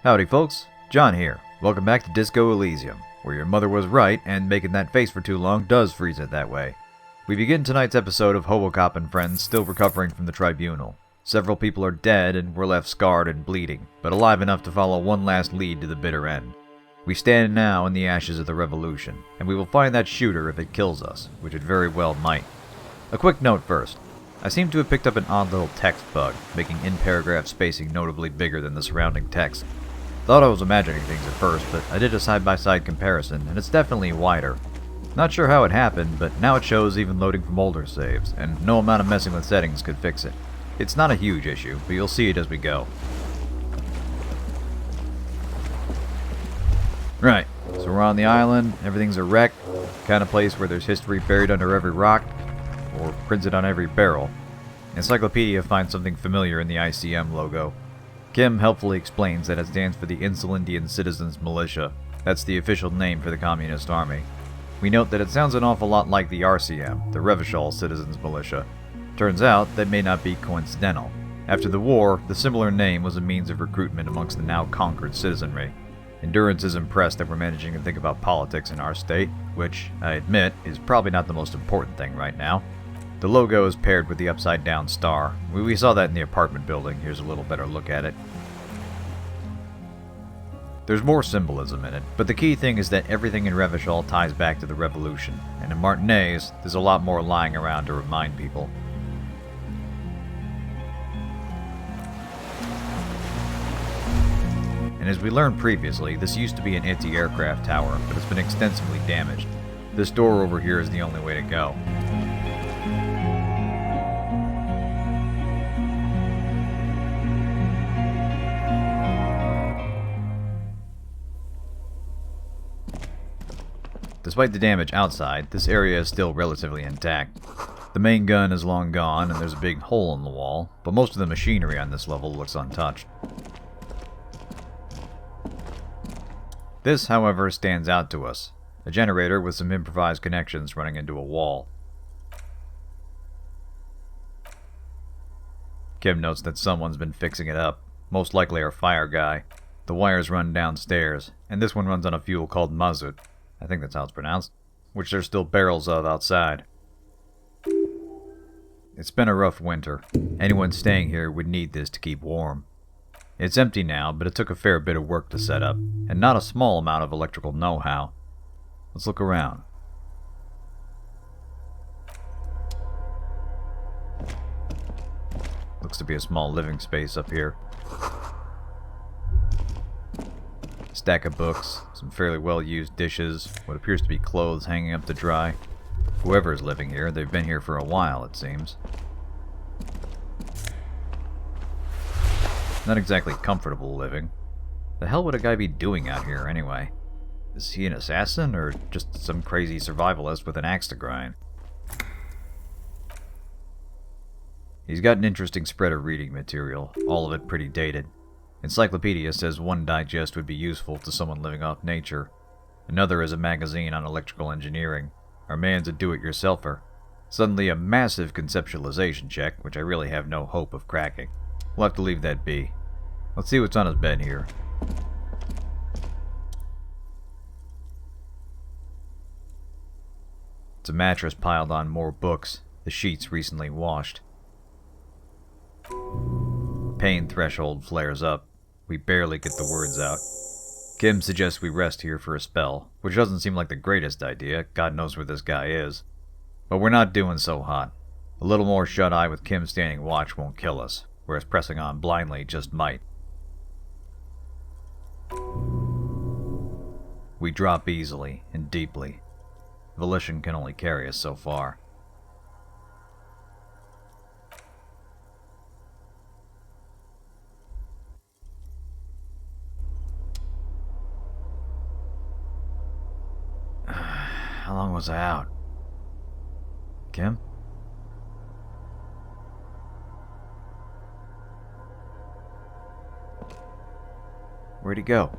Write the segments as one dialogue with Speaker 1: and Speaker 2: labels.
Speaker 1: Howdy folks, John here. Welcome back to Disco Elysium, where your mother was right and making that face for too long does freeze it that way. We begin tonight's episode of Hobocop and friends still recovering from the tribunal. Several people are dead and we're left scarred and bleeding, but alive enough to follow one last lead to the bitter end. We stand now in the ashes of the revolution, and we will find that shooter if it kills us, which it very well might. A quick note first. I seem to have picked up an odd little text bug, making in-paragraph spacing notably bigger than the surrounding text. Thought I was imagining things at first, but I did a side-by-side comparison, and it's definitely wider. Not sure how it happened, but now it shows even loading from older saves, and no amount of messing with settings could fix it. It's not a huge issue, but you'll see it as we go. Right, so we're on the island, everything's a wreck, kind of place where there's history buried under every rock, or printed on every barrel. Encyclopedia finds something familiar in the ICM logo. Kim helpfully explains that it stands for the Insulindian Citizens Militia. That's the official name for the Communist Army. We note that it sounds an awful lot like the RCM, the Revachol Citizens Militia. Turns out, that may not be coincidental. After the war, the similar name was a means of recruitment amongst the now conquered citizenry. Endurance is impressed that we're managing to think about politics in our state, which, I admit, is probably not the most important thing right now. The logo is paired with the upside-down star. We saw that in the apartment building. Here's a little better look at it. There's more symbolism in it, but the key thing is that everything in Revachol ties back to the revolution, and in Martinez, there's a lot more lying around to remind people. And as we learned previously, this used to be an anti-aircraft tower, but it's been extensively damaged. This door over here is the only way to go. Despite the damage outside, this area is still relatively intact. The main gun is long gone and there's a big hole in the wall, but most of the machinery on this level looks untouched. This, however, stands out to us. A generator with some improvised connections running into a wall. Kim notes that someone's been fixing it up, most likely our fire guy. The wires run downstairs, and this one runs on a fuel called mazut. I think that's how it's pronounced, which there's still barrels of outside. It's been a rough winter. Anyone staying here would need this to keep warm. It's empty now, but it took a fair bit of work to set up, and not a small amount of electrical know-how. Let's look around. Looks to be a small living space up here. Stack of books, some fairly well-used dishes, what appears to be clothes hanging up to dry. Whoever's living here, they've been here for a while, it seems. Not exactly comfortable living. The hell would a guy be doing out here, anyway? Is he an assassin, or just some crazy survivalist with an axe to grind? He's got an interesting spread of reading material, all of it pretty dated. Encyclopedia says one digest would be useful to someone living off nature. Another is a magazine on electrical engineering. Our man's a do-it-yourselfer. Suddenly a massive conceptualization check, which I really have no hope of cracking. We'll have to leave that be. Let's see what's on his bed here. It's a mattress piled on more books, the sheets recently washed. Pain threshold flares up. We barely get the words out. Kim suggests we rest here for a spell, which doesn't seem like the greatest idea. God knows where this guy is. But we're not doing so hot. A little more shut-eye with Kim standing watch won't kill us, whereas pressing on blindly just might. We drop easily and deeply. Volition can only carry us so far. How long was I out? Kim? Where'd he go?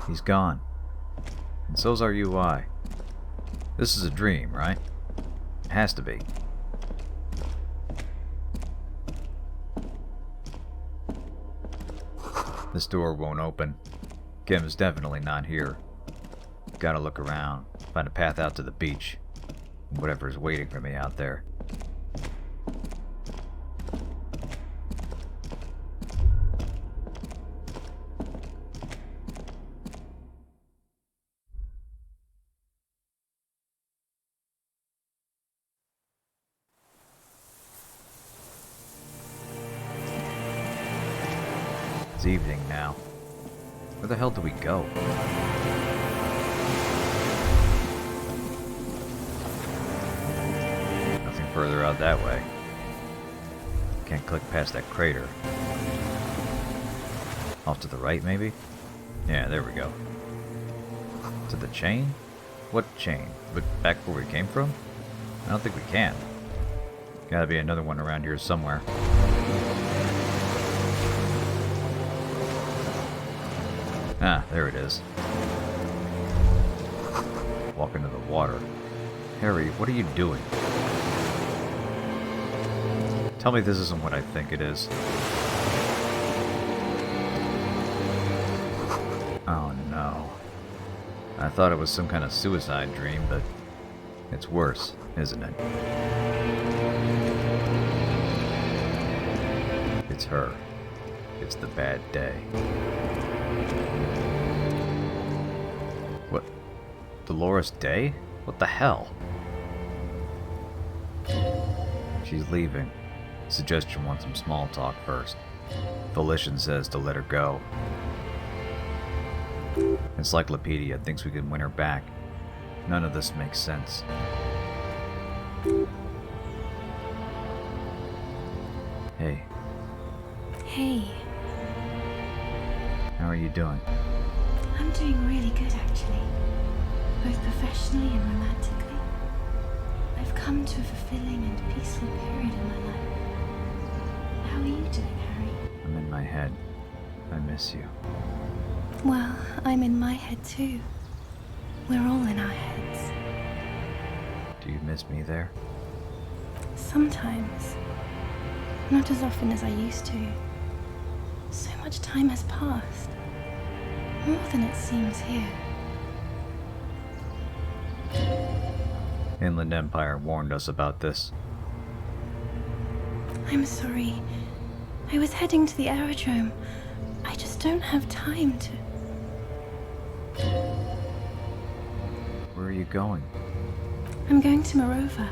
Speaker 1: He's gone. And so's our UI. This is a dream, right? Has to be. This door won't open. Kim's definitely not here. Gotta look around, find a path out to the beach. Whatever's waiting for me out there. It's evening now. Where the hell do we go? Nothing further out that way. Can't click past that crater. Off to the right, maybe? Yeah, there we go. To the chain? What chain? But back where we came from? I don't think we can. Gotta be another one around here somewhere. Ah, there it is. Walk into the water. Harry, what are you doing? Tell me this isn't what I think it is. Oh no. I thought it was some kind of suicide dream, but it's worse, isn't it? It's her. It's the bad day. What? Dolores Day? What the hell? She's leaving. Suggestion wants some small talk first. Volition says to let her go. Encyclopedia thinks we can win her back. None of this makes sense. Hey.
Speaker 2: Hey.
Speaker 1: How are you doing?
Speaker 2: I'm doing really good, actually. Both professionally and romantically. I've come to a fulfilling and peaceful period in my life. How are you doing, Harry?
Speaker 1: I'm in my head. I miss you.
Speaker 2: Well, I'm in my head too. We're all in our heads.
Speaker 1: Do you miss me there?
Speaker 2: Sometimes. Not as often as I used to. So much time has passed. More than it seems here.
Speaker 1: Inland Empire warned us about this.
Speaker 2: I'm sorry. I was heading to the aerodrome. I just don't have time to...
Speaker 1: Where are you going?
Speaker 2: I'm going to Morova.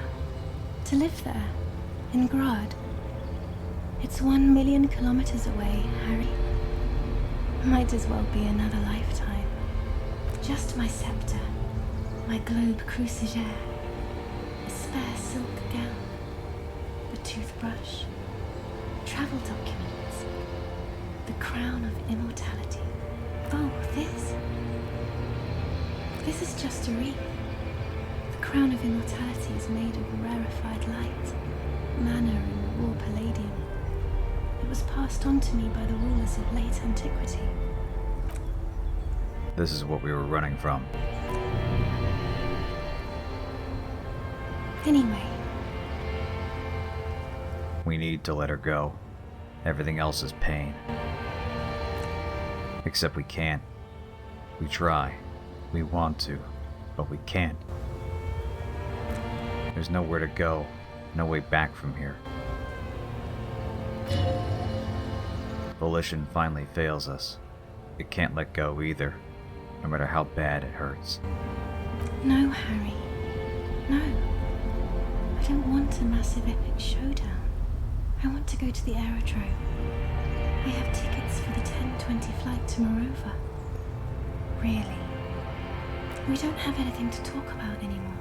Speaker 2: To live there. In Grad. It's 1 million kilometers away, Harry. Might as well be another lifetime. Just my scepter. My globe cruciger. A spare silk gown. A toothbrush. Travel documents. The crown of immortality. Oh, this? This is just a wreath. The crown of immortality is made of rarefied light, mana and raw palladium. It was passed on to me by the rulers of late antiquity.
Speaker 1: This is what we were running from.
Speaker 2: Anyway.
Speaker 1: We need to let her go. Everything else is pain. Except we can't. We try. We want to. But we can't. There's nowhere to go. No way back from here. Volition finally fails us. It can't let go either, no matter how bad it hurts.
Speaker 2: No, Harry. No. I don't want a massive epic showdown. I want to go to the aerodrome. I have tickets for the 10:20 flight to Morova. Really. We don't have anything to talk about anymore.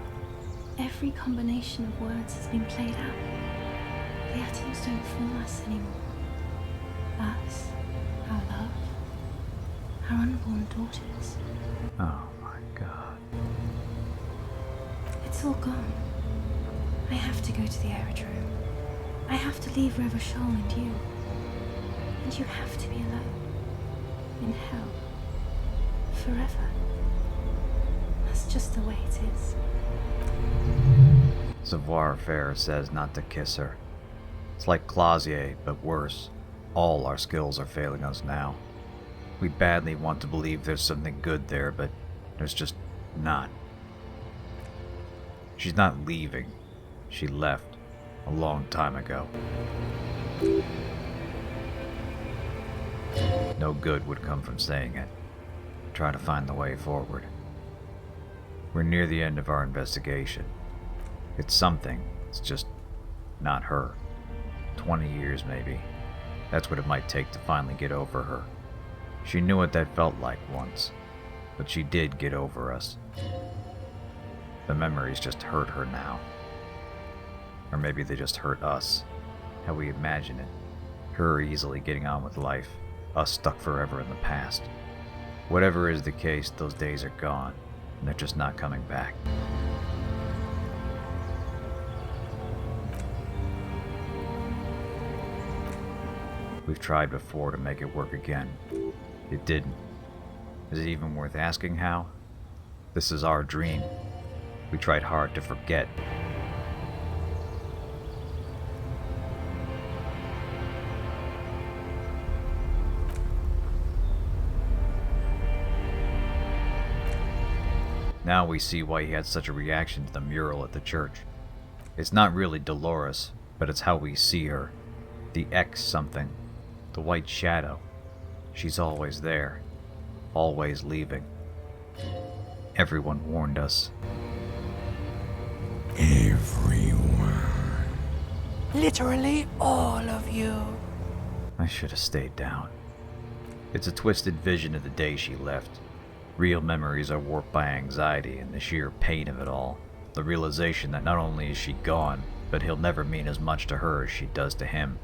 Speaker 2: Every combination of words has been played out. The atoms don't form us anymore. Us, our love, our unborn daughters.
Speaker 1: Oh my god.
Speaker 2: It's all gone. I have to go to the aerodrome. I have to leave Revachol and you. And you have to be alone. In hell. Forever. That's just the way it is.
Speaker 1: Savoir-faire says not to kiss her. It's like Closier, but worse. All our skills are failing us now. We badly want to believe there's something good there, but there's just not. She's not leaving. She left a long time ago. No good would come from saying it. Try to find the way forward. We're near the end of our investigation. It's something. It's just not her. 20 years, maybe. That's what it might take to finally get over her. She knew what that felt like once, but she did get over us. The memories just hurt her now. Or maybe they just hurt us, how we imagine it. Her easily getting on with life, us stuck forever in the past. Whatever is the case, those days are gone, and they're just not coming back. We've tried before to make it work again. It didn't. Is it even worth asking how? This is our dream. We tried hard to forget. Now we see why he had such a reaction to the mural at the church. It's not really Dolores, but it's how we see her. The X something. The white shadow. She's always there. Always leaving. Everyone warned us.
Speaker 3: Everyone. Literally all of you.
Speaker 1: I should have stayed down. It's a twisted vision of the day she left. Real memories are warped by anxiety and the sheer pain of it all. The realization that not only is she gone, but he'll never mean as much to her as she does to him.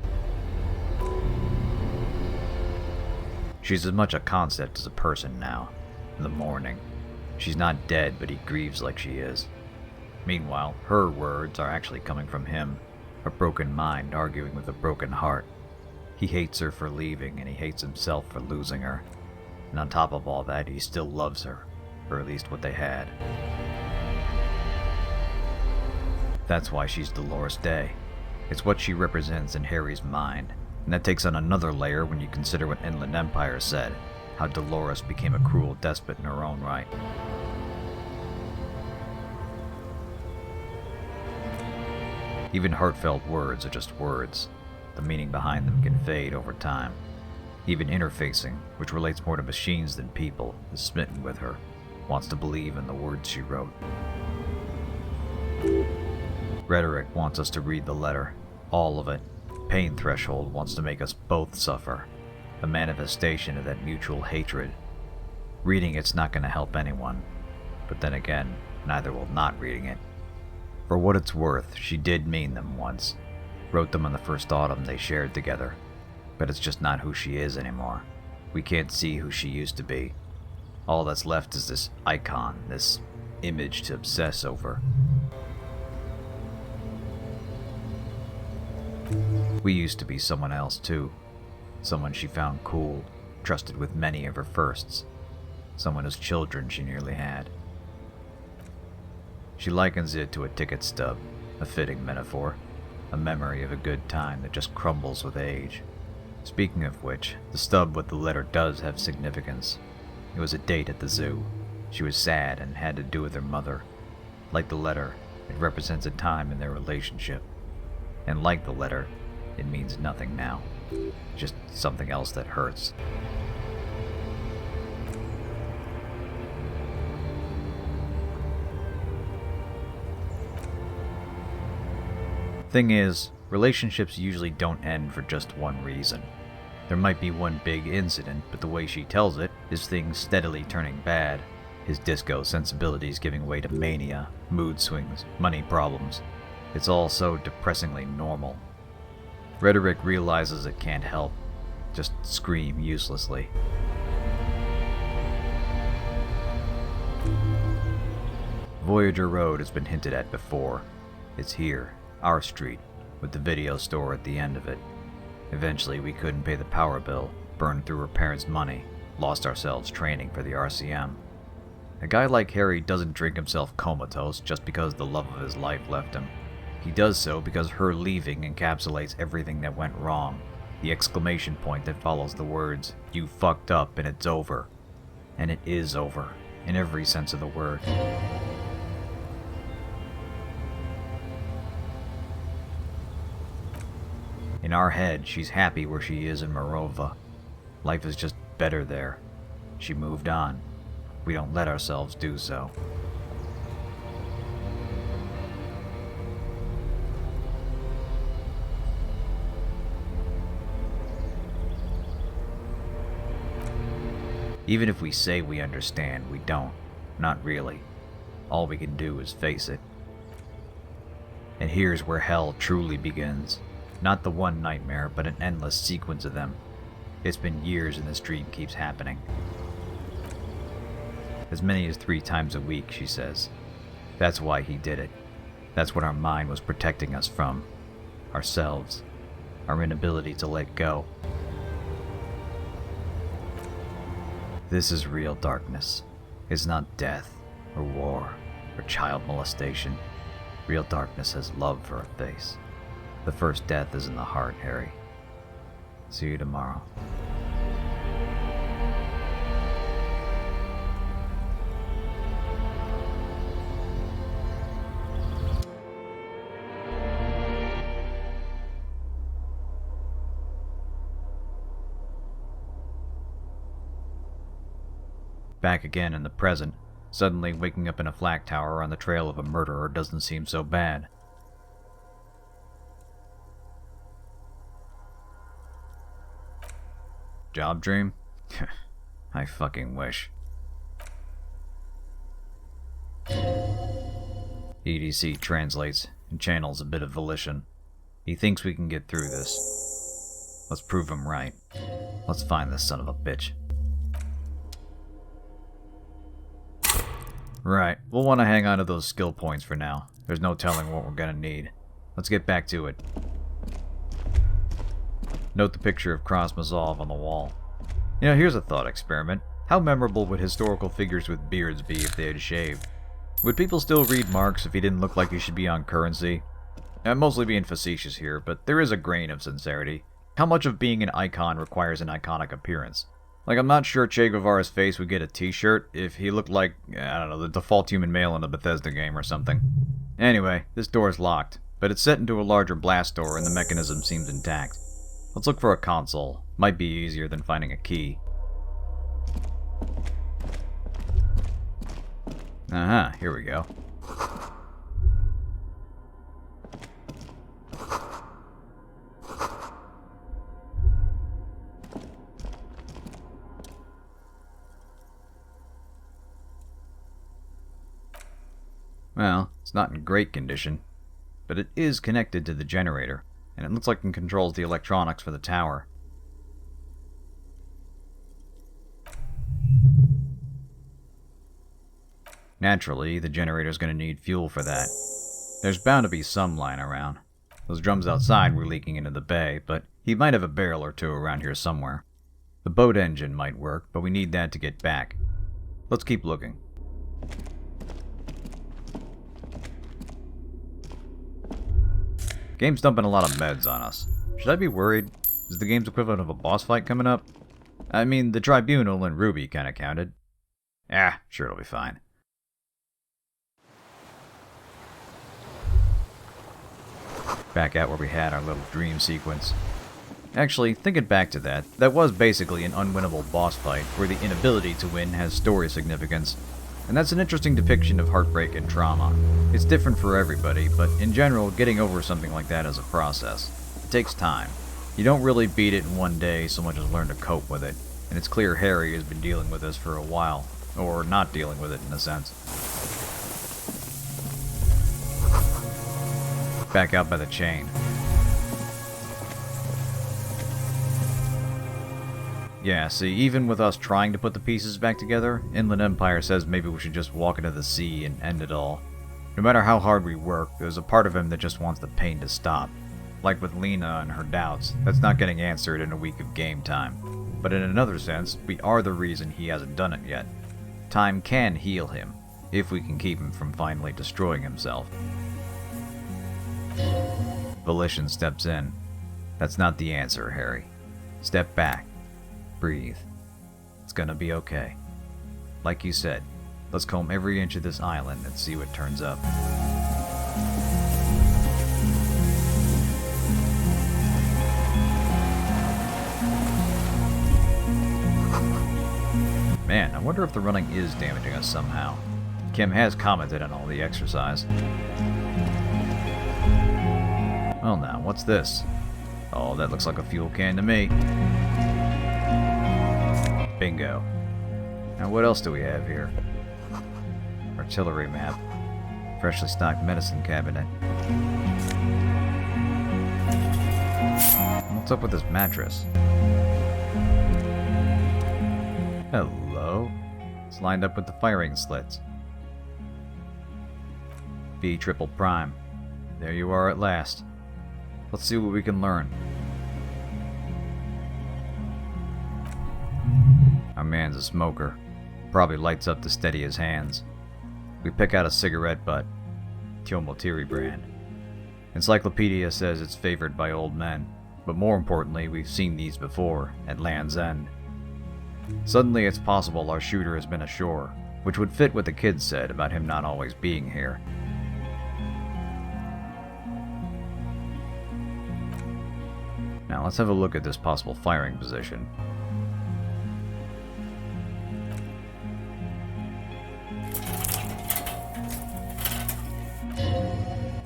Speaker 1: She's as much a concept as a person now. In the morning. She's not dead, but he grieves like she is. Meanwhile, her words are actually coming from him. A broken mind arguing with a broken heart. He hates her for leaving, and he hates himself for losing her. And on top of all that, he still loves her. Or at least what they had. That's why she's Dolores Day. It's what she represents in Harry's mind. And that takes on another layer when you consider what Inland Empire said, how Dolores became a cruel despot in her own right. Even heartfelt words are just words. The meaning behind them can fade over time. Even interfacing, which relates more to machines than people, is smitten with her, wants to believe in the words she wrote. Rhetoric wants us to read the letter, all of it. Pain threshold wants to make us both suffer, a manifestation of that mutual hatred. Reading it's not going to help anyone, but then again, neither will not reading it. For what it's worth, she did mean them once, wrote them on the first autumn they shared together, but it's just not who she is anymore. We can't see who she used to be. All that's left is this icon, this image to obsess over. We used to be someone else too. Someone she found cool, trusted with many of her firsts. Someone whose children she nearly had. She likens it to a ticket stub, a fitting metaphor. A memory of a good time that just crumbles with age. Speaking of which, the stub with the letter does have significance. It was a date at the zoo. She was sad and had to do with her mother. Like the letter, it represents a time in their relationship. And like the letter, it means nothing now. Just something else that hurts. Thing is, relationships usually don't end for just one reason. There might be one big incident, but the way she tells it is things steadily turning bad. His disco sensibilities giving way to mania, mood swings, money problems. It's all so depressingly normal. Rhetoric realizes it can't help. Just scream uselessly. Voyager Road has been hinted at before. It's here, our street, with the video store at the end of it. Eventually we couldn't pay the power bill, burned through her parents' money, lost ourselves training for the RCM. A guy like Harry doesn't drink himself comatose just because the love of his life left him. He does so because her leaving encapsulates everything that went wrong. The exclamation point that follows the words, "You fucked up and it's over." And it is over, in every sense of the word. In our head, she's happy where she is in Morova. Life is just better there. She moved on. We don't let ourselves do so. Even if we say we understand, we don't. Not really. All we can do is face it. And here's where hell truly begins. Not the one nightmare, but an endless sequence of them. It's been years and this dream keeps happening. As many as 3 times a week, she says. That's why he did it. That's what our mind was protecting us from. Ourselves. Our inability to let go. This is real darkness. It's not death, or war, or child molestation. Real darkness has love for a face. The first death is in the heart, Harry. See you tomorrow. Back again in the present, suddenly waking up in a flak tower on the trail of a murderer doesn't seem so bad. Job dream? I fucking wish. EDC translates and channels a bit of volition. He thinks we can get through this. Let's prove him right. Let's find this son of a bitch. Right, we'll want to hang on to those skill points for now. There's no telling what we're gonna need. Let's get back to it. Note the picture of Cross Mazov on the wall. You know, here's a thought experiment. How memorable would historical figures with beards be if they had shaved? Would people still read Marx if he didn't look like he should be on currency? I'm mostly being facetious here, but there is a grain of sincerity. How much of being an icon requires an iconic appearance? Like, I'm not sure Che Guevara's face would get a t-shirt if he looked like, I don't know, the default human male in a Bethesda game or something. Anyway, this door is locked, but it's set into a larger blast door and the mechanism seems intact. Let's look for a console. Might be easier than finding a key. Aha, here we go. Well, it's not in great condition, but it is connected to the generator, and it looks like it controls the electronics for the tower. Naturally, the generator's going to need fuel for that. There's bound to be some lying around. Those drums outside were leaking into the bay, but he might have a barrel or two around here somewhere. The boat engine might work, but we need that to get back. Let's keep looking. Game's dumping a lot of meds on us. Should I be worried? Is the game's equivalent of a boss fight coming up? I mean, the Tribunal and Ruby kinda counted. Sure it'll be fine. Back out where we had our little dream sequence. Actually, thinking back to that was basically an unwinnable boss fight where the inability to win has story significance. And that's an interesting depiction of heartbreak and trauma. It's different for everybody, but in general, getting over something like that is a process. It takes time. You don't really beat it in one day so much as learn to cope with it. And it's clear Harry has been dealing with this for a while. Or not dealing with it, in a sense. Back out by the chain. Yeah, see, even with us trying to put the pieces back together, Inland Empire says maybe we should just walk into the sea and end it all. No matter how hard we work, there's a part of him that just wants the pain to stop. Like with Lena and her doubts, that's not getting answered in a week of game time. But in another sense, we are the reason he hasn't done it yet. Time can heal him, if we can keep him from finally destroying himself. Volition steps in. That's not the answer, Harry. Step back. Breathe. It's gonna be okay. Like you said, let's comb every inch of this island and see what turns up. Man, I wonder if the running is damaging us somehow. Kim has commented on all the exercise. Well now, what's this? Oh, that looks like a fuel can to me. Bingo. Now what else do we have here? Artillery map. Freshly stocked medicine cabinet. What's up with this mattress? Hello. It's lined up with the firing slits. B triple prime. There you are at last. Let's see what we can learn. Our man's a smoker. Probably lights up to steady his hands. We pick out a cigarette butt. Kyomotiri brand. Encyclopedia says it's favored by old men. But more importantly, we've seen these before, at Land's End. Suddenly it's possible our shooter has been ashore, which would fit what the kids said about him not always being here. Now let's have a look at this possible firing position.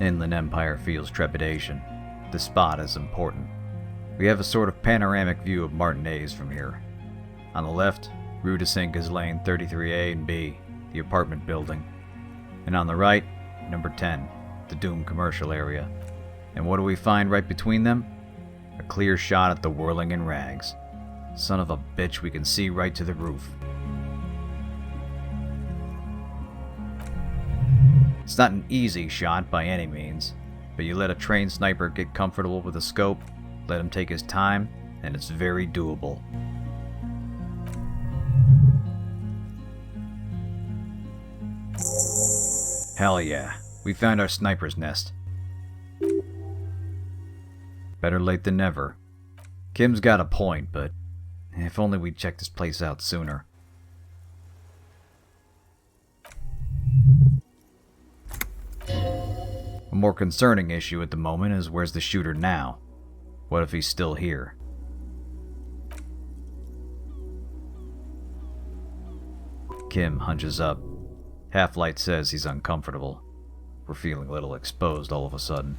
Speaker 1: Inland Empire feels trepidation. This spot is important. We have a sort of panoramic view of Martinez from here. On the left, Rue de Cinq is lane 33A and B, the apartment building. And on the right, number 10, the Doom commercial area. And what do we find right between them? A clear shot at the whirling in rags. Son of a bitch, we can see right to the roof. It's not an easy shot by any means, but you let a trained sniper get comfortable with a scope, let him take his time, and it's very doable. Hell yeah, we found our sniper's nest. Better late than never. Kim's got a point, but if only we'd checked this place out sooner. A more concerning issue at the moment is where's the shooter now? What if he's still here? Kim hunches up. Half-Light says he's uncomfortable. We're feeling a little exposed all of a sudden.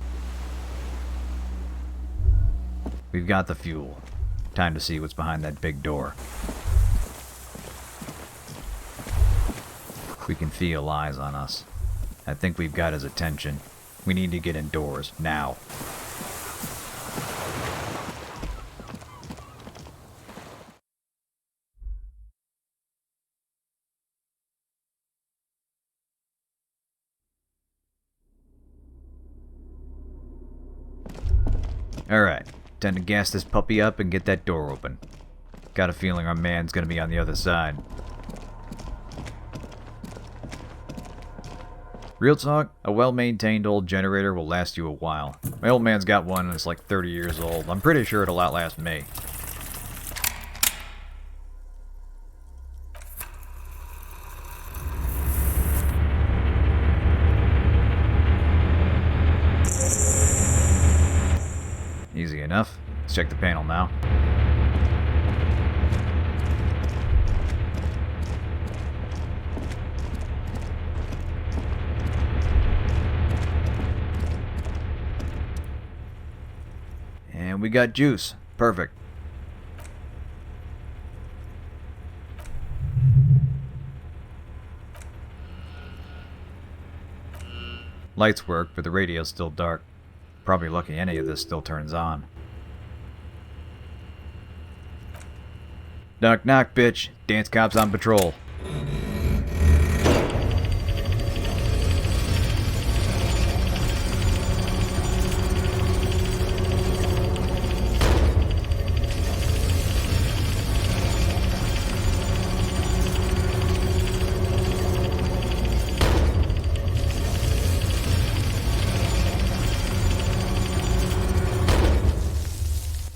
Speaker 1: We've got the fuel. Time to see what's behind that big door. We can feel eyes on us. I think we've got his attention. We need to get indoors, now. Alright, time to gas this puppy up and get that door open. Got a feeling our man's gonna be on the other side. Real talk, a well-maintained old generator will last you a while. My old man's got one and it's like 30 years old. I'm pretty sure it'll outlast me. Easy enough. Let's check the panel now. And we got juice. Perfect. Lights work, but the radio's still dark. Probably lucky any of this still turns on. Knock knock, bitch. Dance cops on patrol.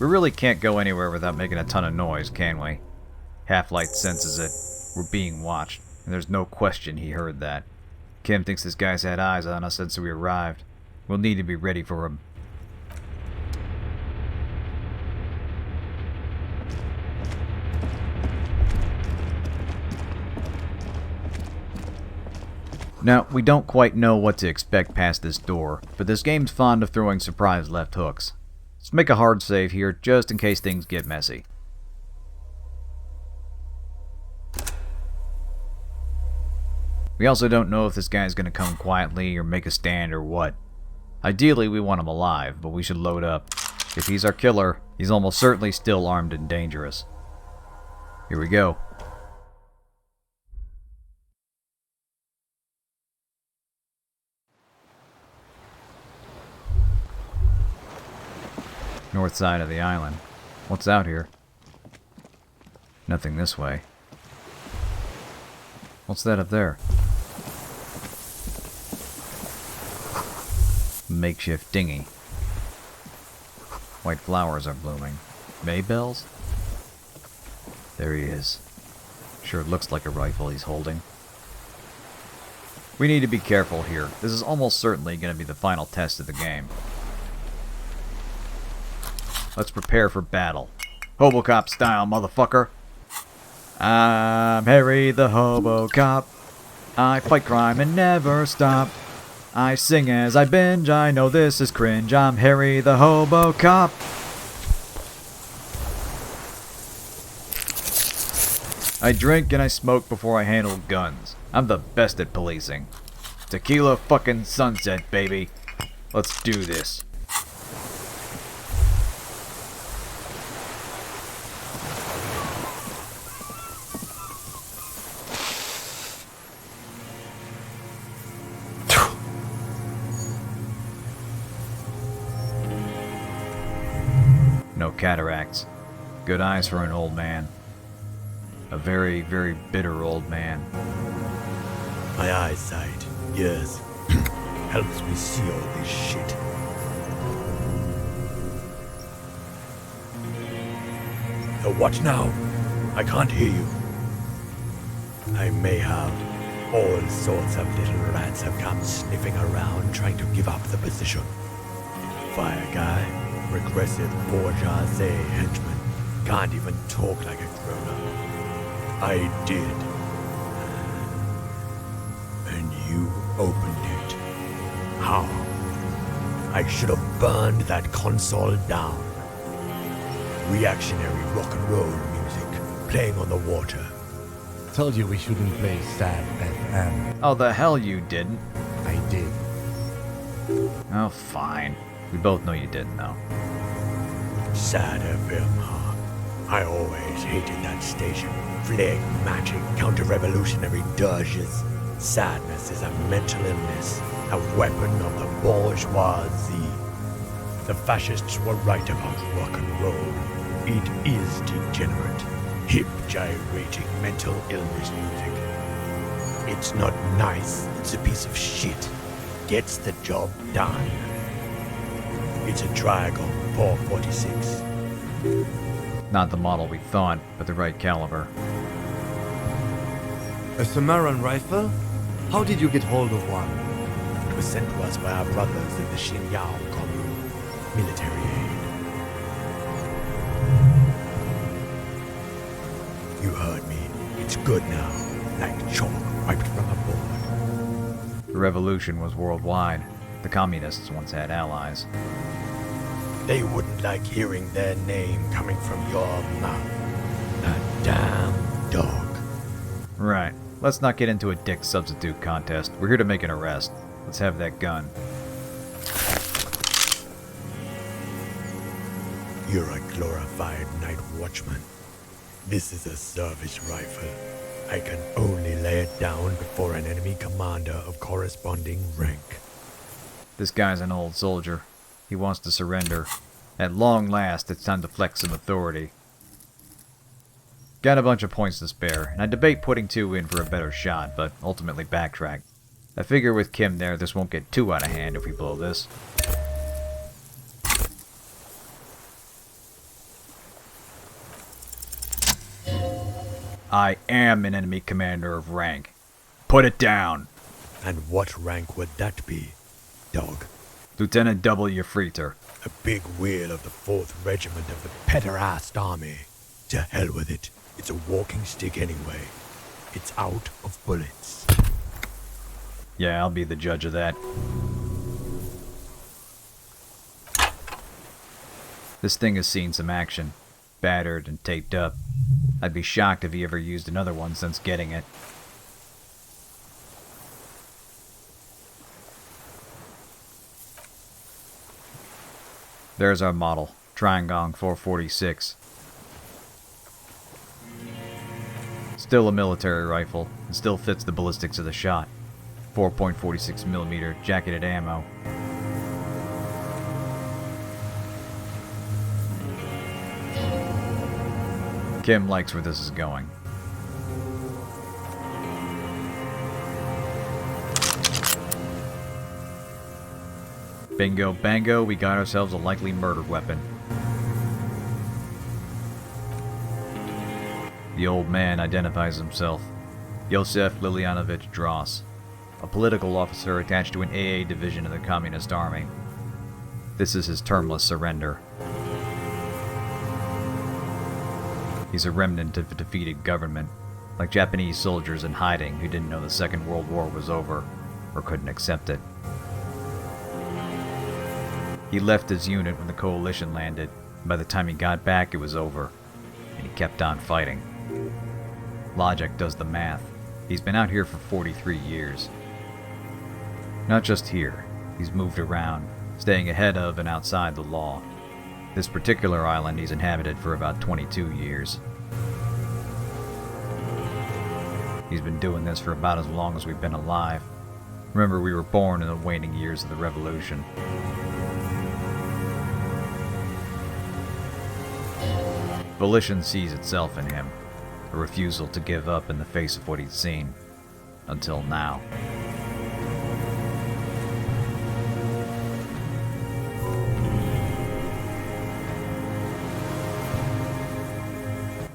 Speaker 1: We really can't go anywhere without making a ton of noise, can we? Half-Light senses it. We're being watched, and there's no question he heard that. Kim thinks this guy's had eyes on us since we arrived. We'll need to be ready for him. Now, we don't quite know what to expect past this door, but this game's fond of throwing surprise left hooks. Let's make a hard save here, just in case things get messy. We also don't know if this guy's gonna come quietly or make a stand or what. Ideally, we want him alive, but we should load up. If he's our killer, he's almost certainly still armed and dangerous. Here we go. North side of the island. What's out here? Nothing this way. What's that up there? Makeshift dinghy. White flowers are blooming. Maybells? There he is. Sure looks like a rifle he's holding. We need to be careful here. This is almost certainly going to be the final test of the game. Let's prepare for battle. Hobocop style, motherfucker. I'm Harry the Hobocop. I fight crime and never stop. I sing as I binge, I know this is cringe. I'm Harry the Hobocop. I drink and I smoke before I handle guns. I'm the best at policing. Tequila fucking sunset, baby. Let's do this. No cataracts. Good eyes for an old man. A very, very bitter old man.
Speaker 4: My eyesight, yes, helps me see all this shit. So what now? I can't hear you. I may have. All sorts of little rats have come sniffing around trying to give up the position. Fire guy, regressive bourgeoisie henchman, can't even talk like a grown-up. I did. And you opened it. How? I should have burned that console down. Reactionary rock and roll music playing on the water.
Speaker 5: Told you we shouldn't play sad FM.
Speaker 1: Oh, the hell you didn't.
Speaker 5: I did.
Speaker 1: Oh, fine. We both know you didn't, though.
Speaker 4: Sad FM, huh? I always hated that station. Phlegmatic, counter-revolutionary dirges. Sadness is a mental illness, a weapon of the bourgeoisie. The fascists were right about rock and roll. It is degenerate, hip, gyrating mental illness music. It's not nice, it's a piece of shit. Gets the job done. It's a Dragon 446.
Speaker 1: Not the model we thought, but the right caliber.
Speaker 5: A Samaran rifle? How did you get hold of one?
Speaker 4: It was sent to us by our brothers in the Xinyao commune. Military aid. You heard me. It's good now. Like chalk wiped from a board.
Speaker 1: The revolution was worldwide. The communists once had allies.
Speaker 4: They wouldn't like hearing their name coming from your mouth. A damn dog.
Speaker 1: Right. Let's not get into a dick substitute contest. We're here to make an arrest. Let's have that gun.
Speaker 4: You're a glorified night watchman. This is a service rifle. I can only lay it down before an enemy commander of corresponding rank.
Speaker 1: This guy's an old soldier. He wants to surrender. At long last, it's time to flex some authority. Got a bunch of points to spare, and I debate putting 2 in for a better shot, but ultimately backtrack. I figure with Kim there, this won't get too out of hand if we blow this. I am an enemy commander of rank. Put it down.
Speaker 4: And what rank would that be, dog?
Speaker 1: Lieutenant W. Freeter.
Speaker 4: A big wheel of the 4th Regiment of the Pederast Army. To hell with it. It's a walking stick anyway. It's out of bullets.
Speaker 1: Yeah, I'll be the judge of that. This thing has seen some action. Battered and taped up. I'd be shocked if he ever used another one since getting it. There's our model, Triangong 446. Still a military rifle, and still fits the ballistics of the shot. 4.46mm jacketed ammo. Kim likes where this is going. Bingo bango, we got ourselves a likely murder weapon. The old man identifies himself. Yosef Lilianovich Dross, a political officer attached to an AA division of the Communist Army. This is his termless surrender. He's a remnant of a defeated government, like Japanese soldiers in hiding who didn't know the Second World War was over, or couldn't accept it. He left his unit when the coalition landed, and by the time he got back it was over, and he kept on fighting. Logic does the math. He's been out here for 43 years. Not just here, he's moved around, staying ahead of and outside the law. This particular island he's inhabited for about 22 years. He's been doing this for about as long as we've been alive. Remember, we were born in the waning years of the revolution. Volition sees itself in him, a refusal to give up in the face of what he'd seen. Until now.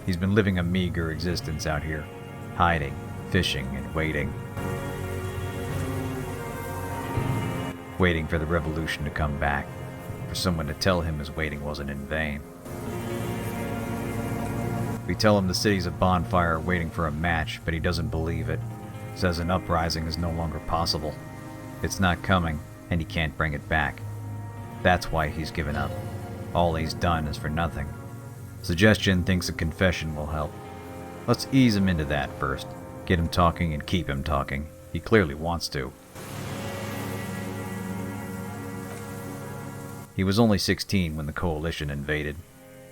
Speaker 1: He's been living a meager existence out here, hiding, fishing, and waiting. Waiting for the revolution to come back, for someone to tell him his waiting wasn't in vain. We tell him the city's a bonfire waiting for a match, but he doesn't believe it. Says an uprising is no longer possible. It's not coming, and he can't bring it back. That's why he's given up. All he's done is for nothing. Suggestion thinks a confession will help. Let's ease him into that first. Get him talking and keep him talking. He clearly wants to. He was only 16 when the coalition invaded.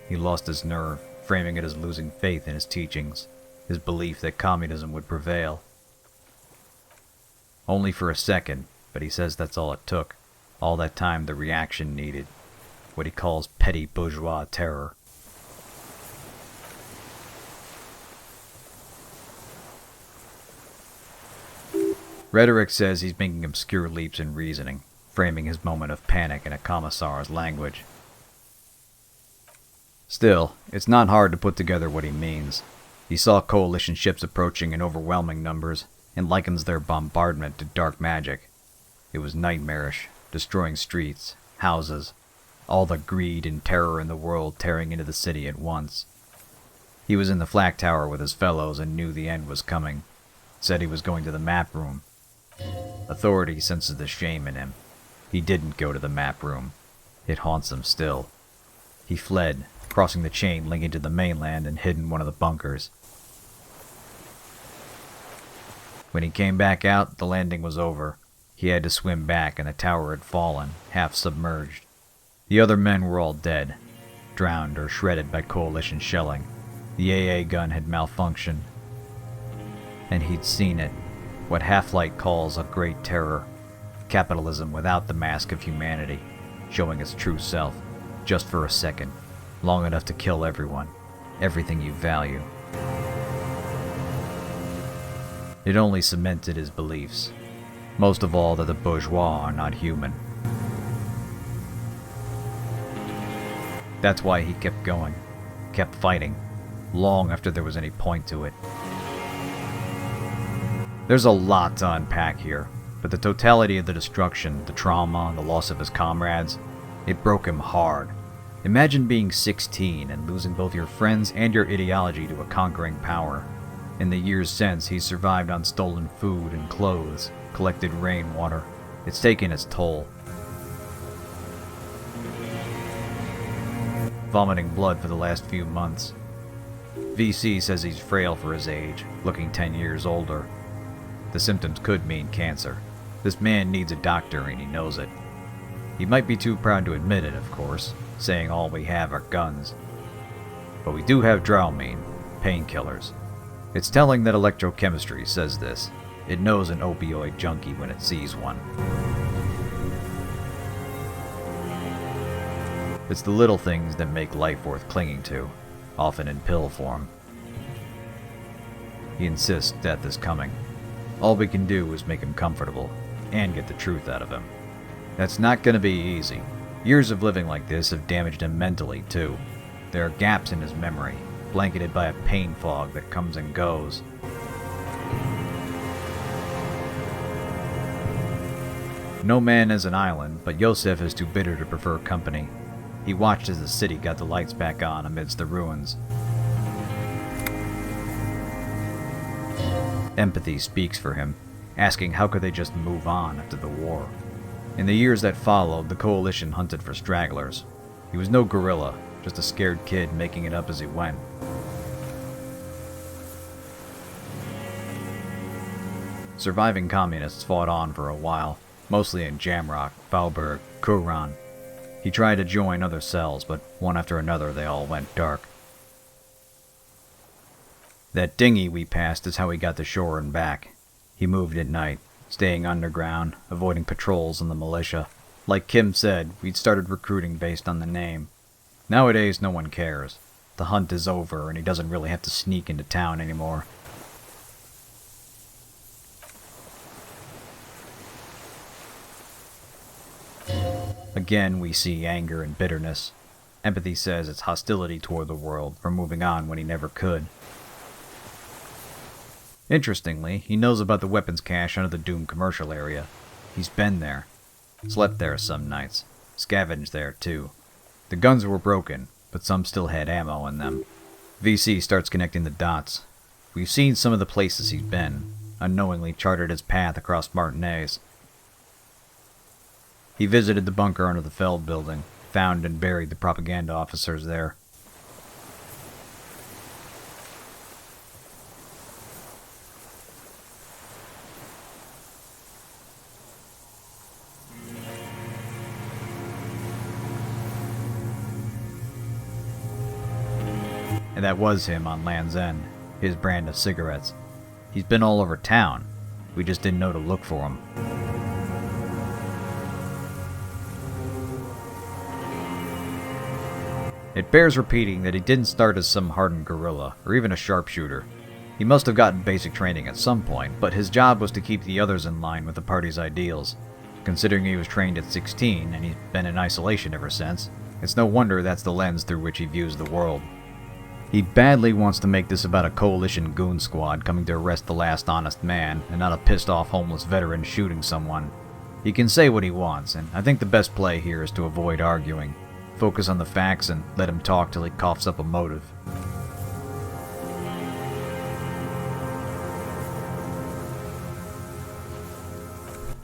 Speaker 1: He lost his nerve, framing it as losing faith in his teachings, his belief that communism would prevail. Only for a second, but he says that's all it took. All that time the reaction needed. What he calls petty bourgeois terror. Rhetoric says he's making obscure leaps in reasoning, framing his moment of panic in a commissar's language. Still, it's not hard to put together what he means. He saw coalition ships approaching in overwhelming numbers, and likens their bombardment to dark magic. It was nightmarish, destroying streets, houses, all the greed and terror in the world tearing into the city at once. He was in the flak tower with his fellows and knew the end was coming. Said he was going to the map room. Authority senses the shame in him. He didn't go to the map room. It haunts him still. He fled, crossing the chain linking to the mainland and hid in one of the bunkers. When he came back out, the landing was over. He had to swim back and the tower had fallen, half submerged. The other men were all dead, drowned or shredded by coalition shelling. The AA gun had malfunctioned. And he'd seen it. What Half-Light calls a great terror. Capitalism without the mask of humanity, showing its true self, just for a second, long enough to kill everyone, everything you value. It only cemented his beliefs, most of all that the bourgeois are not human. That's why he kept going, kept fighting. long after there was any point to it. There's a lot to unpack here, but the totality of the destruction, the trauma, the loss of his comrades, it broke him hard. Imagine being 16 and losing both your friends and your ideology to a conquering power. In the years since, he's survived on stolen food and clothes, collected rainwater. It's taken its toll. Vomiting blood for the last few months. VC says he's frail for his age, looking 10 years older. The symptoms could mean cancer. This man needs a doctor and he knows it. He might be too proud to admit it, of course, saying all we have are guns. But we do have Dramamine, painkillers. It's telling that electrochemistry says this. It knows an opioid junkie when it sees one. It's the little things that make life worth clinging to, often in pill form. He insists death is coming. All we can do is make him comfortable, and get the truth out of him. That's not gonna be easy. Years of living like this have damaged him mentally, too. There are gaps in his memory, blanketed by a pain fog that comes and goes. No man is an island, but Yosef is too bitter to prefer company. He watched as the city got the lights back on amidst the ruins. Empathy speaks for him, asking how could they just move on after the war. In the years that followed, the coalition hunted for stragglers. He was no guerrilla, just a scared kid making it up as he went. Surviving communists fought on for a while, mostly in Jamrock, Faubourg, Kuran. He tried to join other cells, but one after another they all went dark. That dinghy we passed is how he got to shore and back. He moved at night, staying underground, avoiding patrols and the militia. Like Kim said, we'd started recruiting based on the name. Nowadays, no one cares. The hunt is over, and he doesn't really have to sneak into town anymore. Again, we see anger and bitterness. Empathy says it's hostility toward the world for moving on when he never could. Interestingly, he knows about the weapons cache under the Doom commercial area. He's been there. Slept there some nights. Scavenged there, too. The guns were broken, but some still had ammo in them. VC starts connecting the dots. We've seen some of the places he's been, unknowingly charted his path across Martinez. He visited the bunker under the Feld building, found and buried the propaganda officers there. And that was him on Land's End, his brand of cigarettes. He's been all over town. We just didn't know to look for him. It bears repeating that he didn't start as some hardened guerrilla, or even a sharpshooter. He must have gotten basic training at some point, but his job was to keep the others in line with the party's ideals. Considering he was trained at 16, and he's been in isolation ever since, it's no wonder that's the lens through which he views the world. He badly wants to make this about a coalition goon squad coming to arrest the last honest man, and not a pissed-off homeless veteran shooting someone. He can say what he wants, and I think the best play here is to avoid arguing. Focus on the facts and let him talk till he coughs up a motive.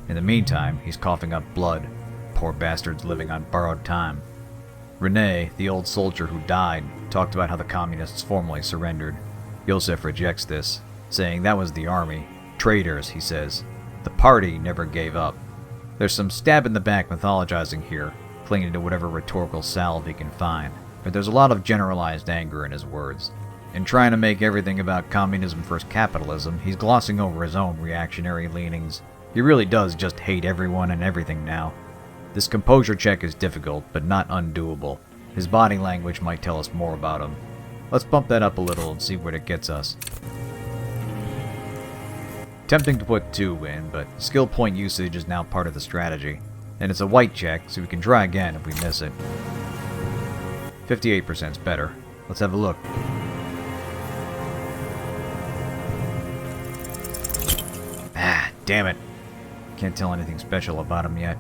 Speaker 1: In the meantime, he's coughing up blood. Poor bastard's living on borrowed time. Rene, the old soldier who died, talked about how the communists formally surrendered. Yosef rejects this, saying that was the army. Traitors, he says. The party never gave up. There's some stab-in-the-back mythologizing here, clinging to whatever rhetorical salve he can find, but there's a lot of generalized anger in his words. In trying to make everything about communism versus capitalism, he's glossing over his own reactionary leanings. He really does just hate everyone and everything now. This composure check is difficult, but not undoable. His body language might tell us more about him. Let's bump that up a little and see where it gets us. Tempting to put 2 in, but skill point usage is now part of the strategy. And it's a white check, so we can try again if we miss it. 58%'s better. Let's have a look. damn it. Can't tell anything special about him yet.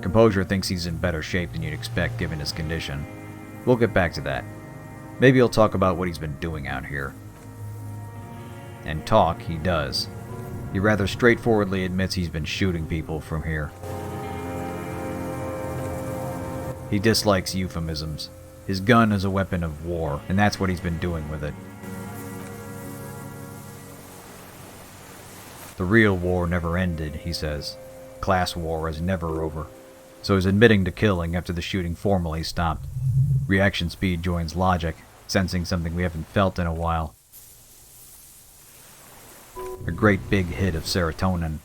Speaker 1: Composure thinks he's in better shape than you'd expect given his condition. We'll get back to that. Maybe he'll talk about what he's been doing out here. And talk, he does. He rather straightforwardly admits he's been shooting people from here. He dislikes euphemisms. His gun is a weapon of war, and that's what he's been doing with it. The real war never ended, he says. Class war is never over. So he's admitting to killing after the shooting formally stopped. Reaction speed joins logic, sensing something we haven't felt in a while. A great big hit of serotonin,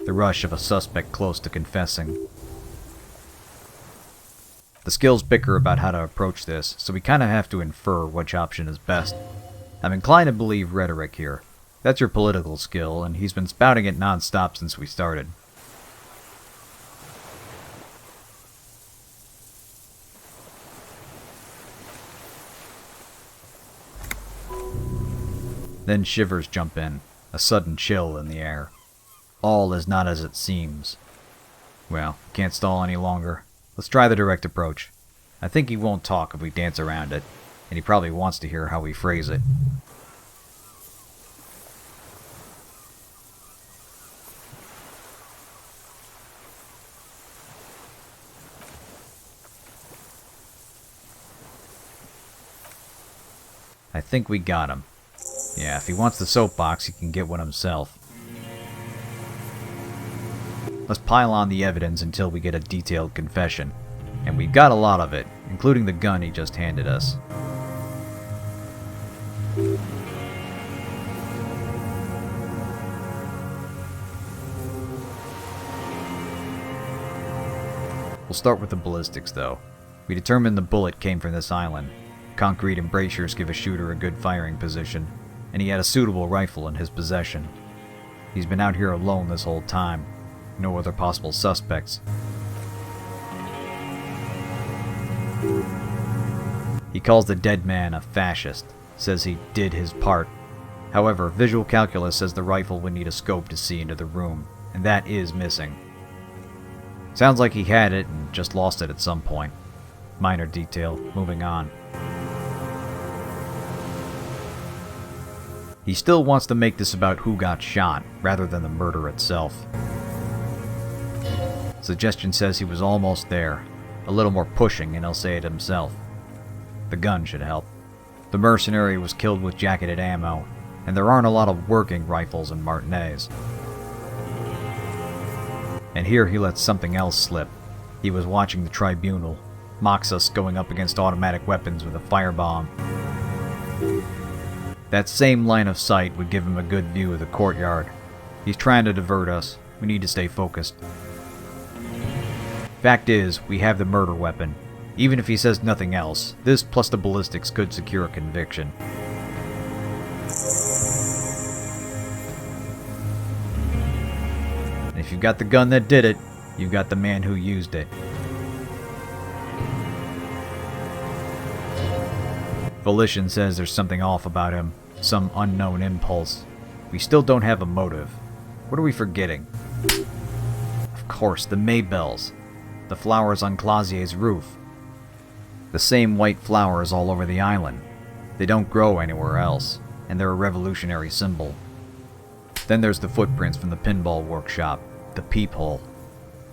Speaker 1: the rush of a suspect close to confessing. The skills bicker about how to approach this, so we kind of have to infer which option is best. I'm inclined to believe rhetoric here. That's your political skill, and he's been spouting it non-stop since we started. Then shivers jump in, a sudden chill in the air. All is not as it seems. Well, can't stall any longer. Let's try the direct approach. I think he won't talk if we dance around it, and he probably wants to hear how we phrase it. I think we got him. Yeah, if he wants the soapbox, he can get one himself. Let's pile on the evidence until we get a detailed confession. And we've got a lot of it, including the gun he just handed us. We'll start with the ballistics, though. We determined the bullet came from this island. Concrete embrasures give a shooter a good firing position, and he had a suitable rifle in his possession. He's been out here alone this whole time. No other possible suspects. He calls the dead man a fascist, says he did his part. However, visual calculus says the rifle would need a scope to see into the room, and that is missing. Sounds like he had it and just lost it at some point. Minor detail, moving on. He still wants to make this about who got shot, rather than the murder itself. Suggestion says he was almost there. A little more pushing and he'll say it himself. The gun should help. The mercenary was killed with jacketed ammo, and there aren't a lot of working rifles in Martinez. And here he lets something else slip. He was watching the tribunal, mocks us going up against automatic weapons with a firebomb. That same line of sight would give him a good view of the courtyard. He's trying to divert us. We need to stay focused. Fact is, we have the murder weapon. Even if he says nothing else, this plus the ballistics could secure a conviction. And if you've got the gun that did it, you've got the man who used it. Volition says there's something off about him, some unknown impulse. We still don't have a motive. What are we forgetting? Of course, the Maybells. The flowers on Clausier's roof. The same white flowers all over the island. They don't grow anywhere else, and they're a revolutionary symbol. Then there's the footprints from the pinball workshop, the peephole.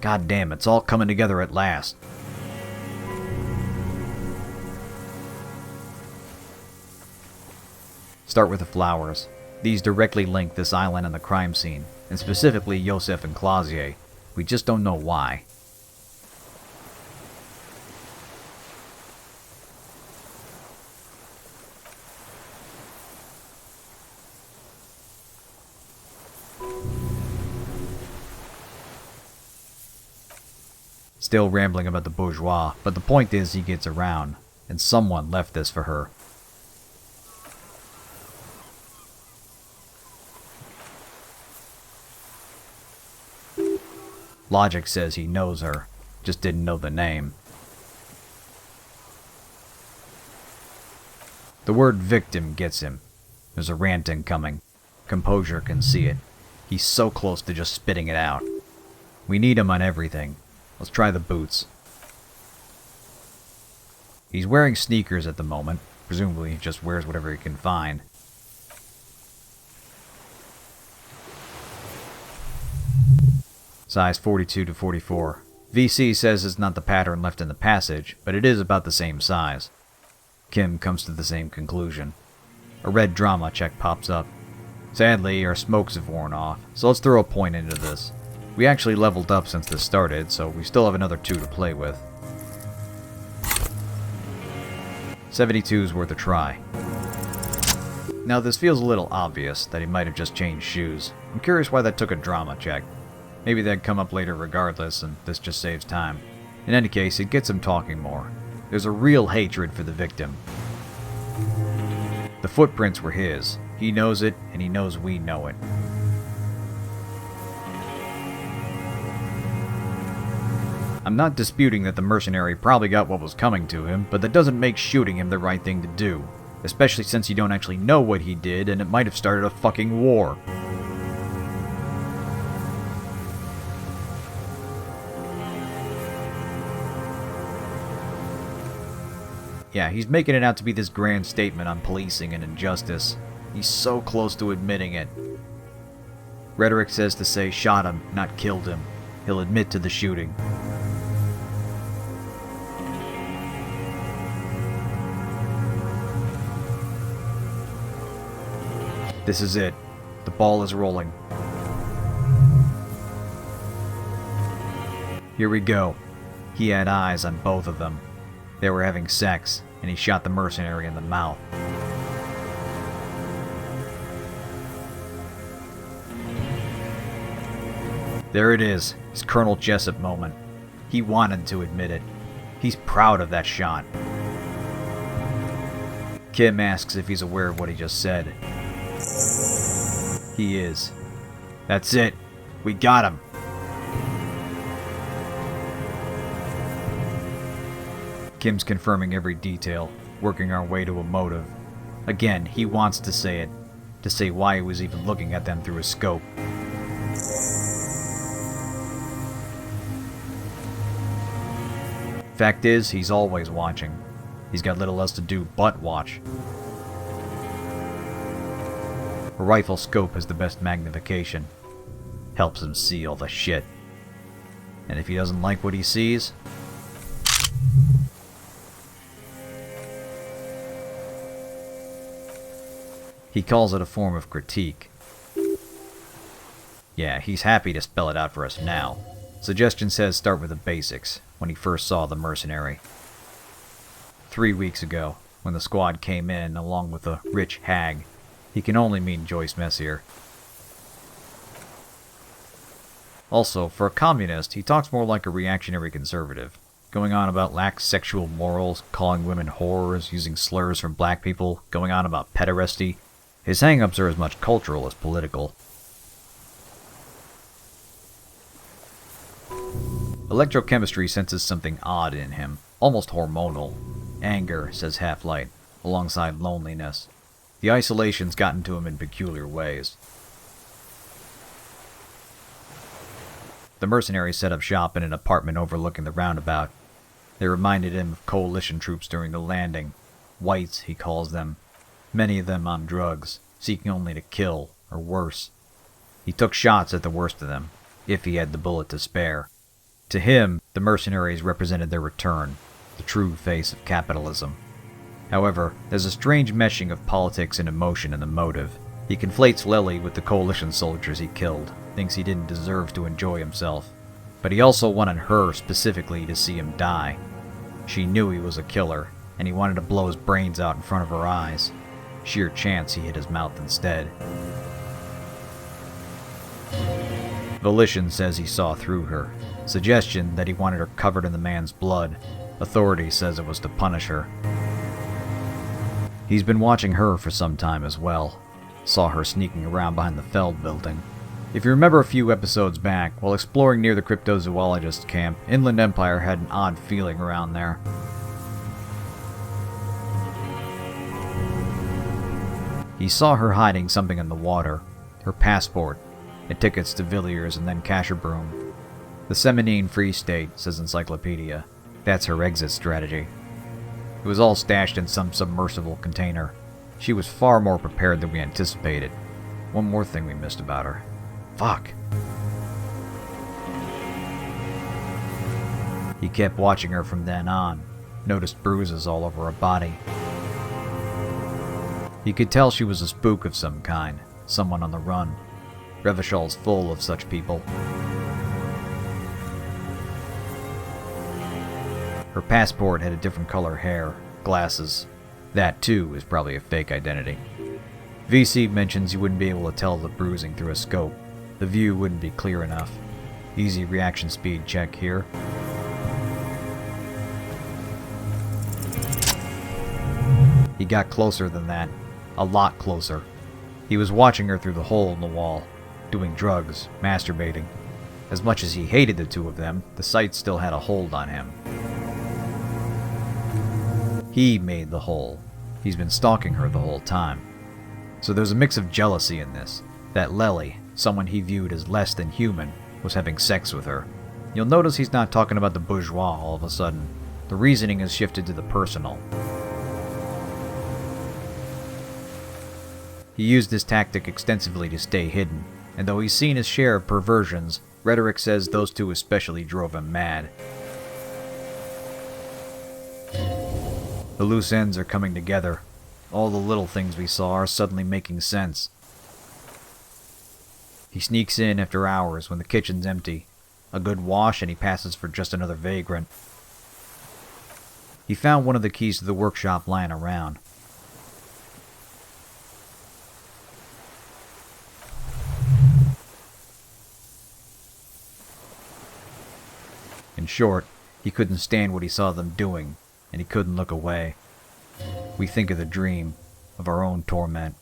Speaker 1: God damn, it's all coming together at last. Start with the flowers. These directly link this island and the crime scene, and specifically Joseph and Clausier. We just don't know why. Still rambling about the bourgeois, but the point is he gets around, and someone left this for her. Logic says he knows her, just didn't know the name. The word victim gets him. There's a rant incoming. Composure can see it. He's so close to just spitting it out. We need him on everything. Let's try the boots. He's wearing sneakers at the moment. Presumably he just wears whatever he can find. Size 42 to 44. VC says it's not the pattern left in the passage, but it is about the same size. Kim comes to the same conclusion. A red drama check pops up. Sadly, our smokes have worn off, so let's throw a point into this. We actually leveled up since this started, so we still have another 2 to play with. 72's worth a try. Now this feels a little obvious that he might have just changed shoes. I'm curious why that took a drama check. Maybe that'd come up later regardless, and this just saves time. In any case, it gets him talking more. There's a real hatred for the victim. The footprints were his. He knows it, and he knows we know it. I'm not disputing that the mercenary probably got what was coming to him, but that doesn't make shooting him the right thing to do. Especially since you don't actually know what he did, and it might have started a fucking war. Yeah, he's making it out to be this grand statement on policing and injustice. He's so close to admitting it. Rhetoric says to say shot him, not killed him. He'll admit to the shooting. This is it. The ball is rolling. Here we go. He had eyes on both of them. They were having sex, and he shot the mercenary in the mouth. There it is, his Colonel Jessup moment. He wanted to admit it. He's proud of that shot. Kim asks if he's aware of what he just said. He is. That's it. We got him. Kim's confirming every detail, working our way to a motive. Again, he wants to say it. To say why he was even looking at them through his scope. Fact is, he's always watching. He's got little else to do but watch. A rifle scope has the best magnification. Helps him see all the shit. And if he doesn't like what he sees... he calls it a form of critique. Yeah, he's happy to spell it out for us now. Suggestion says start with the basics, when he first saw the mercenary. 3 weeks ago, when the squad came in along with a rich hag. He can only mean Joyce Messier. Also, for a communist, he talks more like a reactionary conservative, going on about lax sexual morals, calling women whores, using slurs from black people, going on about pederasty. His hang-ups are as much cultural as political. Electrochemistry senses something odd in him, almost hormonal. Anger, says Half-Light, alongside loneliness. The isolation's gotten to him in peculiar ways. The mercenaries set up shop in an apartment overlooking the roundabout. They reminded him of coalition troops during the landing. Whites, he calls them. Many of them on drugs, seeking only to kill, or worse. He took shots at the worst of them, if he had the bullet to spare. To him, the mercenaries represented their return, the true face of capitalism. However, there's a strange meshing of politics and emotion in the motive. He conflates Lely with the coalition soldiers he killed, thinks he didn't deserve to enjoy himself. But he also wanted her specifically to see him die. She knew he was a killer, and he wanted to blow his brains out in front of her eyes. Sheer chance he hit his mouth instead. Volition says he saw through her. Suggestion that he wanted her covered in the man's blood. Authority says it was to punish her. He's been watching her for some time as well. Saw her sneaking around behind the Feld building. If you remember a few episodes back, while exploring near the cryptozoologist camp, Inland Empire had an odd feeling around there. He saw her hiding something in the water. Her passport. and tickets to Villiers and then Casherbroom. The Seminine Free State, says Encyclopedia. That's her exit strategy. It was all stashed in some submersible container. She was far more prepared than we anticipated. One more thing we missed about her. Fuck. He kept watching her from then on, noticed bruises all over her body. He could tell she was a spook of some kind, someone on the run. Revachol's full of such people. Her passport had a different color hair, glasses. That, too, is probably a fake identity. VC mentions you wouldn't be able to tell the bruising through a scope. The view wouldn't be clear enough. Easy reaction speed check here. He got closer than that. A lot closer. He was watching her through the hole in the wall, doing drugs, masturbating. As much as he hated the two of them, the sight still had a hold on him. He made the hole. He's been stalking her the whole time. So there's a mix of jealousy in this. That Lely, someone he viewed as less than human, was having sex with her. You'll notice he's not talking about the bourgeois all of a sudden. The reasoning has shifted to the personal. He used this tactic extensively to stay hidden, and though he's seen his share of perversions, rhetoric says those two especially drove him mad. The loose ends are coming together. All the little things we saw are suddenly making sense. He sneaks in after hours when the kitchen's empty. A good wash and he passes for just another vagrant. He found one of the keys to the workshop lying around. In short, he couldn't stand what he saw them doing, and he couldn't look away. We think of the dream, of our own torment,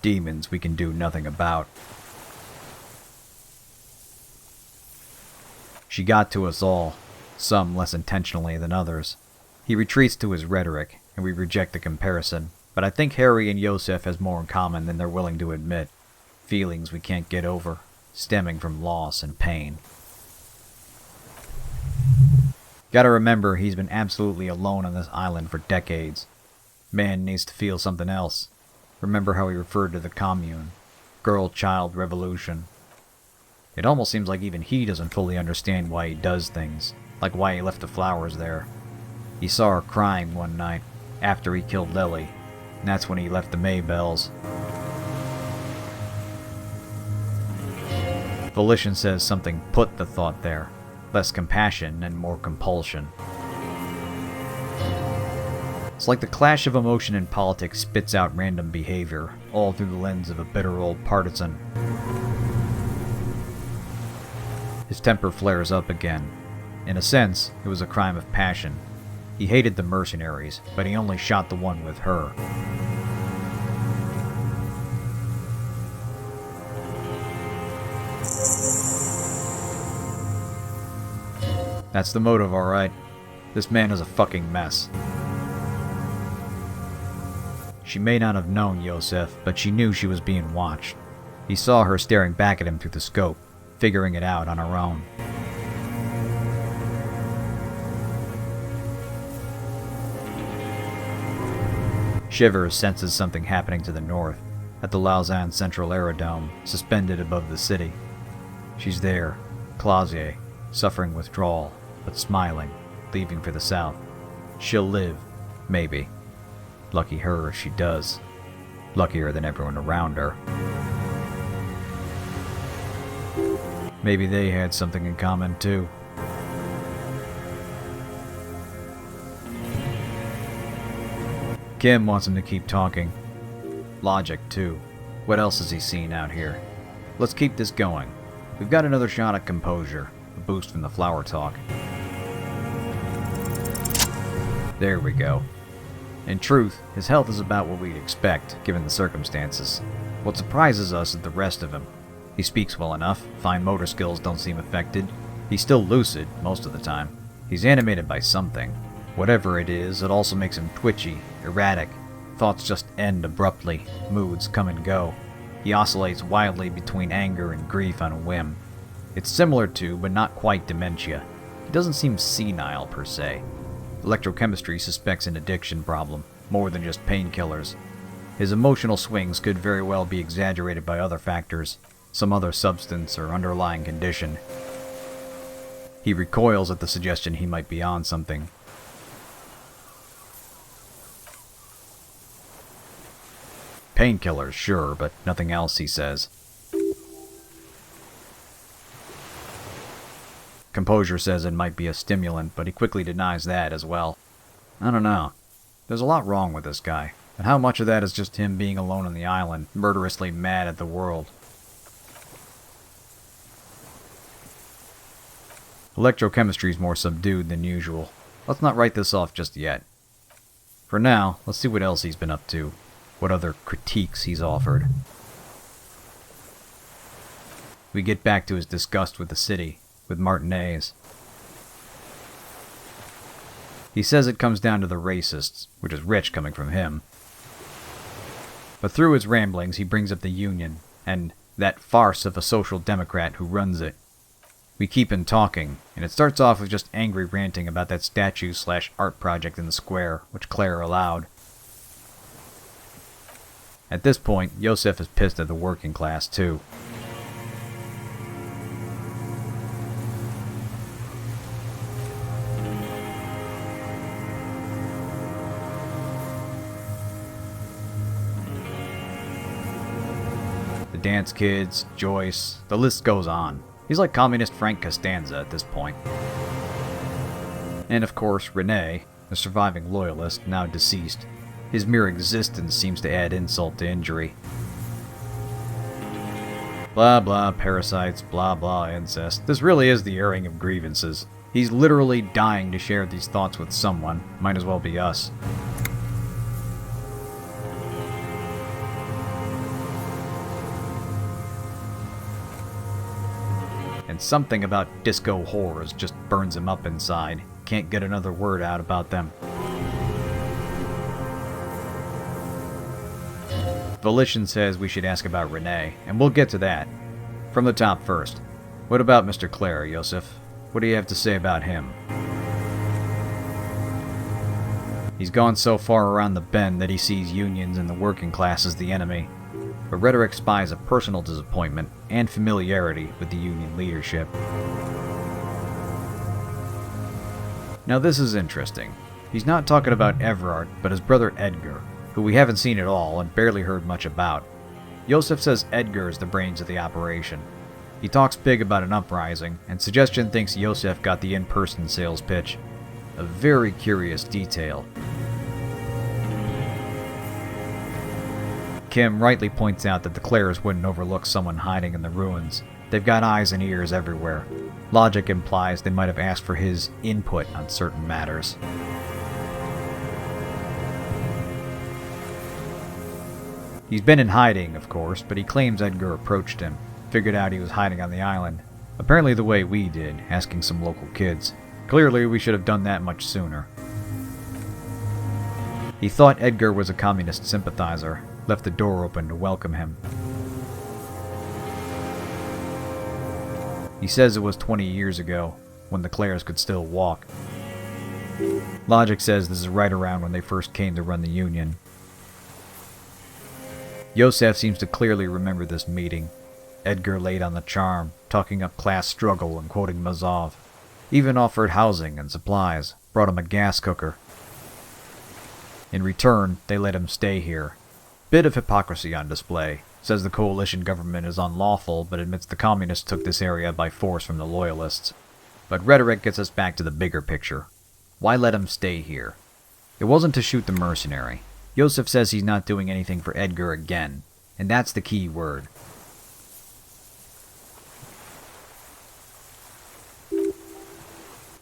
Speaker 1: demons we can do nothing about. She got to us all, some less intentionally than others. He retreats to his rhetoric, and we reject the comparison, but I think Harry and Yosef has more in common than they're willing to admit. Feelings we can't get over, stemming from loss and pain. Gotta remember, he's been absolutely alone on this island for decades. Man needs to feel something else. Remember how he referred to the commune. Girl-child revolution. It almost seems like even he doesn't fully understand why he does things. Like why he left the flowers there. He saw her crying one night, after he killed Lily. And that's when he left the Maybells. Volition says something put the thought there. Less compassion and more compulsion. It's like the clash of emotion in politics spits out random behavior, all through the lens of a bitter old partisan. His temper flares up again. In a sense, it was a crime of passion. He hated the mercenaries, but he only shot the one with her. That's the motive, alright. This man is a fucking mess. She may not have known Yosef, but she knew she was being watched. He saw her staring back at him through the scope, figuring it out on her own. Shivers senses something happening to the north, at the Lausanne Central Aerodrome, suspended above the city. She's there, Clausier, suffering withdrawal, but smiling, leaving for the south. She'll live, maybe. Lucky her if she does. Luckier than everyone around her. Maybe they had something in common too. Kim wants him to keep talking. Logic too. What else has he seen out here? Let's keep this going. We've got another shot at composure. A boost from the flower talk. There we go. In truth, his health is about what we'd expect, given the circumstances. What surprises us is the rest of him. He speaks well enough, fine motor skills don't seem affected. He's still lucid, most of the time. He's animated by something. Whatever it is, it also makes him twitchy, erratic. Thoughts just end abruptly, moods come and go. He oscillates wildly between anger and grief on a whim. It's similar to, but not quite, dementia. He doesn't seem senile per se. Electrochemistry suspects an addiction problem, more than just painkillers. His emotional swings could very well be exaggerated by other factors, some other substance or underlying condition. He recoils at the suggestion he might be on something. Painkillers, sure, but nothing else, he says. Composure says it might be a stimulant, but he quickly denies that as well. I don't know. There's a lot wrong with this guy, and how much of that is just him being alone on the island, murderously mad at the world. Electrochemistry's more subdued than usual. Let's not write this off just yet. For now, let's see what else he's been up to. What other critiques he's offered. We get back to his disgust with the city, with Martinez. He says it comes down to the racists, which is rich coming from him. But through his ramblings, he brings up the Union, and that farce of a social democrat who runs it. We keep him talking, and it starts off with just angry ranting about that statue/art project in the square, which Claire allowed. At this point, Yosef is pissed at the working class, too. The dance kids, Joyce, the list goes on. He's like communist Frank Costanza at this point. And of course, Rene, the surviving loyalist, now deceased. His mere existence seems to add insult to injury. Blah blah parasites, blah blah incest. This really is the airing of grievances. He's literally dying to share these thoughts with someone. Might as well be us. And something about disco whores just burns him up inside. Can't get another word out about them. Volition says we should ask about Rene, and we'll get to that. From the top first. What about Mr. Clare, Yosef? What do you have to say about him? He's gone so far around the bend that he sees unions and the working class as the enemy. But Rhetoric spies a personal disappointment and familiarity with the union leadership. Now this is interesting. He's not talking about Everard, but his brother Edgar, who we haven't seen at all and barely heard much about. Yosef says Edgar is the brains of the operation. He talks big about an uprising, and Suggestion thinks Yosef got the in-person sales pitch. A very curious detail. Kim rightly points out that the Clares wouldn't overlook someone hiding in the ruins. They've got eyes and ears everywhere. Logic implies they might have asked for his input on certain matters. He's been in hiding, of course, but he claims Edgar approached him, figured out he was hiding on the island. Apparently the way we did, asking some local kids. Clearly we should have done that much sooner. He thought Edgar was a communist sympathizer, left the door open to welcome him. He says it was 20 years ago, when the Clares could still walk. Logic says this is right around when they first came to run the Union. Yosef seems to clearly remember this meeting. Edgar laid on the charm, talking up class struggle and quoting Mazov. Even offered housing and supplies, brought him a gas cooker. In return, they let him stay here. Bit of hypocrisy on display. Says the coalition government is unlawful, but admits the communists took this area by force from the loyalists. But Rhetoric gets us back to the bigger picture. Why let him stay here? It wasn't to shoot the mercenary. Yosef says he's not doing anything for Edgar again, and that's the key word.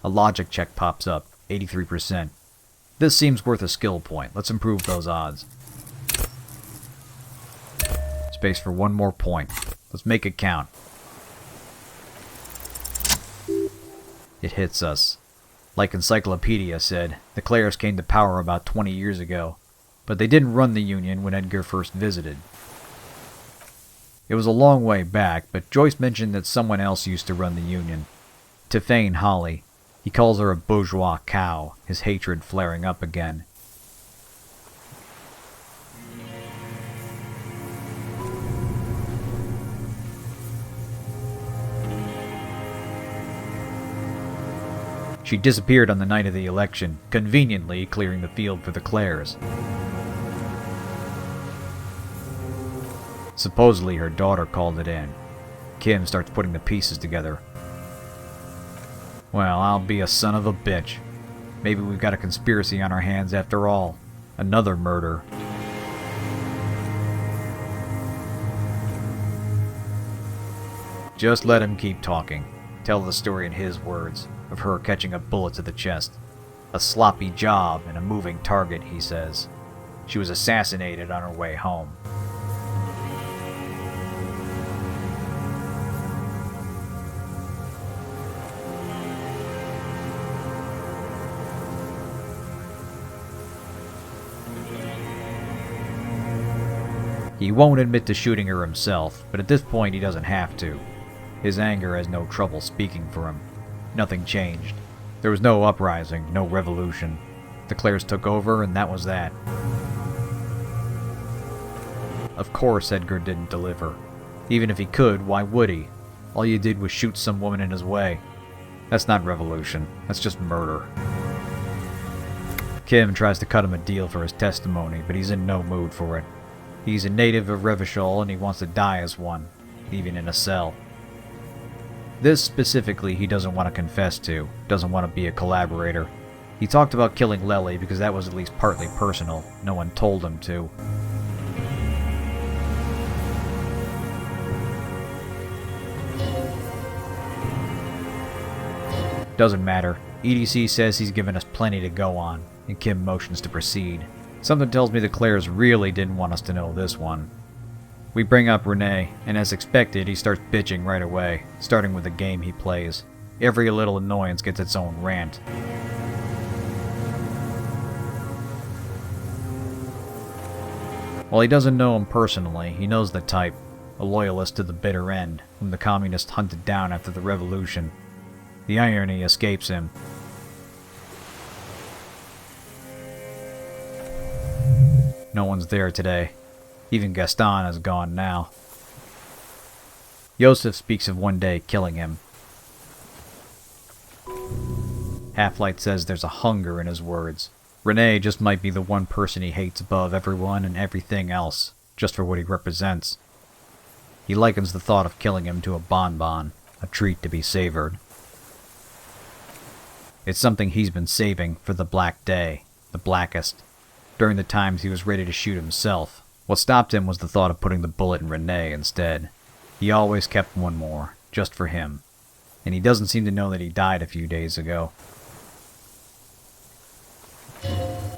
Speaker 1: A logic check pops up, 83%. This seems worth a skill point. Let's improve those odds. Space for one more point. Let's make it count. It hits us. Like Encyclopedia said, the Clares came to power about 20 years ago. But they didn't run the Union when Edgar first visited. It was a long way back, but Joyce mentioned that someone else used to run the union. Tiffane Holly. He calls her a bourgeois cow, his hatred flaring up again. She disappeared on the night of the election, conveniently clearing the field for the Clares. Supposedly her daughter called it in. Kim starts putting the pieces together. Well, I'll be a son of a bitch. Maybe we've got a conspiracy on our hands after all. Another murder. Just let him keep talking. Tell the story in his words, of her catching a bullet to the chest. A sloppy job and a moving target, he says. She was assassinated on her way home. He won't admit to shooting her himself, but at this point he doesn't have to. His anger has no trouble speaking for him. Nothing changed. There was no uprising, no revolution. The Clares took over, and that was that. Of course Edgar didn't deliver. Even if he could, why would he? All you did was shoot some woman in his way. That's not revolution. That's just murder. Kim tries to cut him a deal for his testimony, but he's in no mood for it. He's a native of Revachol, and he wants to die as one, even in a cell. This specifically he doesn't want to confess to, doesn't want to be a collaborator. He talked about killing Lely because that was at least partly personal. No one told him to. Doesn't matter. EDC says he's given us plenty to go on, and Kim motions to proceed. Something tells me the Clares really didn't want us to know this one. We bring up Renee, and as expected, he starts bitching right away, starting with the game he plays. Every little annoyance gets its own rant. While he doesn't know him personally, he knows the type, a loyalist to the bitter end, whom the communists hunted down after the revolution. The irony escapes him. No one's there today. Even Gaston is gone now. Yosef speaks of one day killing him. Half-Light says there's a hunger in his words. Renee just might be the one person he hates above everyone and everything else, just for what he represents. He likens the thought of killing him to a bonbon, a treat to be savored. It's something he's been saving for the Black Day, the blackest, during the times he was ready to shoot himself. What stopped him was the thought of putting the bullet in Renee instead. He always kept one more, just for him. And he doesn't seem to know that he died a few days ago.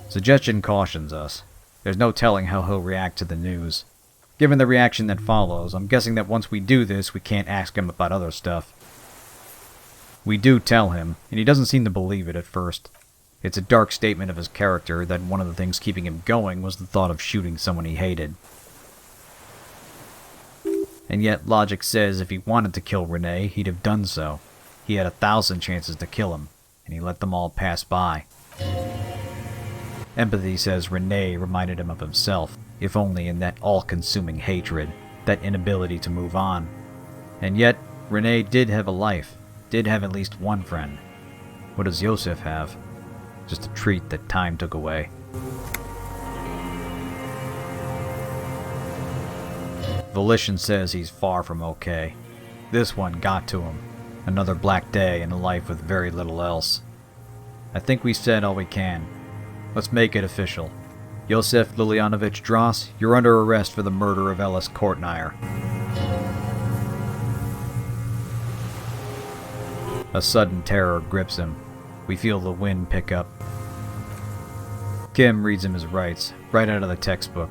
Speaker 1: Suggestion cautions us. There's no telling how he'll react to the news. Given the reaction that follows, I'm guessing that once we do this, we can't ask him about other stuff. We do tell him, and he doesn't seem to believe it at first. It's a dark statement of his character that one of the things keeping him going was the thought of shooting someone he hated. And yet, logic says if he wanted to kill Renee, he'd have done so. He had 1,000 chances to kill him, and he let them all pass by. Empathy says Renee reminded him of himself, if only in that all-consuming hatred, that inability to move on. And yet, Renee did have a life, did have at least one friend. What does Yosef have? Just a treat that time took away. Volition says he's far from okay. This one got to him. Another black day in a life with very little else. I think we said all we can. Let's make it official. Yosef Lilianovich Dross, you're under arrest for the murder of Ellis Kortneier. A sudden terror grips him. We feel the wind pick up. Kim reads him his rights, right out of the textbook.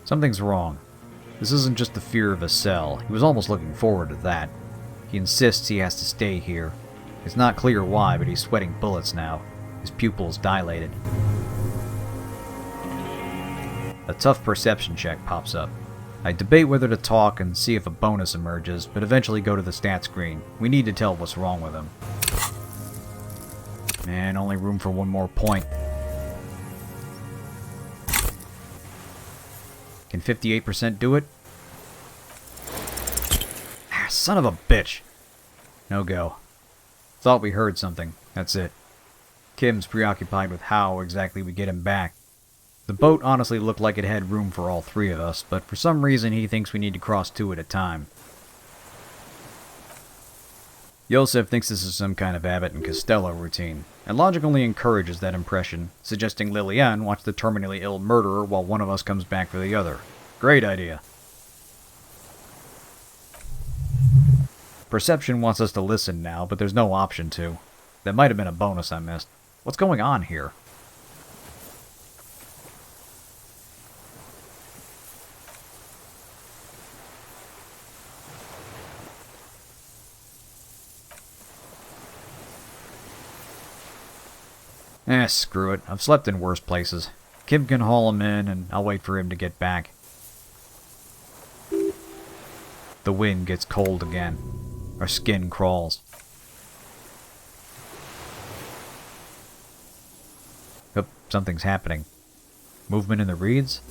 Speaker 1: Something's wrong. This isn't just the fear of a cell. He was almost looking forward to that. He insists he has to stay here. It's not clear why, but he's sweating bullets now. His pupils dilated. A tough perception check pops up. I debate whether to talk and see if a bonus emerges, but eventually go to the stat screen. We need to tell what's wrong with him. Man, only room for one more point. Can 58% do it? Ah, son of a bitch. No go. Thought we heard something. That's it. Kim's preoccupied with how exactly we get him back. The boat honestly looked like it had room for all three of us, but for some reason he thinks we need to cross two at a time. Yosef thinks this is some kind of Abbott and Costello routine, and logic only encourages that impression, suggesting Liliane watch the terminally ill murderer while one of us comes back for the other. Great idea. Perception wants us to listen now, but there's no option to. That might have been a bonus I missed. What's going on here? Screw it. I've slept in worse places. Kim can haul him in, and I'll wait for him to get back. The wind gets cold again. Our skin crawls. Oh, something's happening. Movement in the reeds?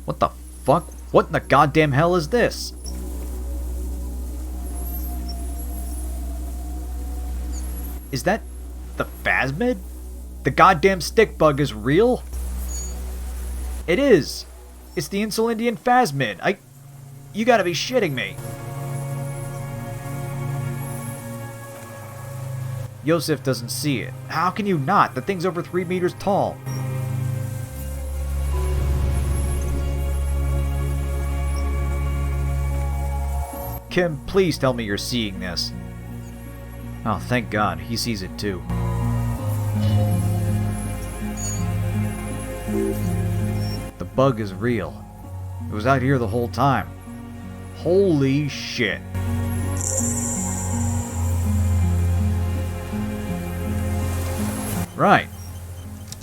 Speaker 1: What the fuck? What in the goddamn hell is this? Is that the phasmid? The goddamn stick bug is real? It is! It's the Insulindian phasmid. You gotta be shitting me. Yosef doesn't see it. How can you not? The thing's over 3 meters tall. Kim, please tell me you're seeing this. Oh, thank God. He sees it too. The bug is real. It was out here the whole time. Holy shit. Right.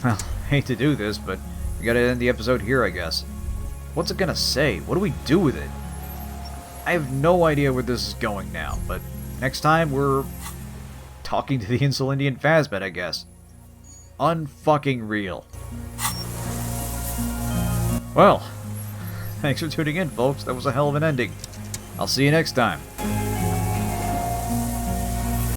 Speaker 1: Well, hate to do this, but we gotta end the episode here, I guess. What's it gonna say? What do we do with it? I have no idea where this is going now, but next time we're talking to the Insulindian phasmid, I guess. Unfucking real. Well, thanks for tuning in, folks. That was a hell of an ending. I'll see you next time.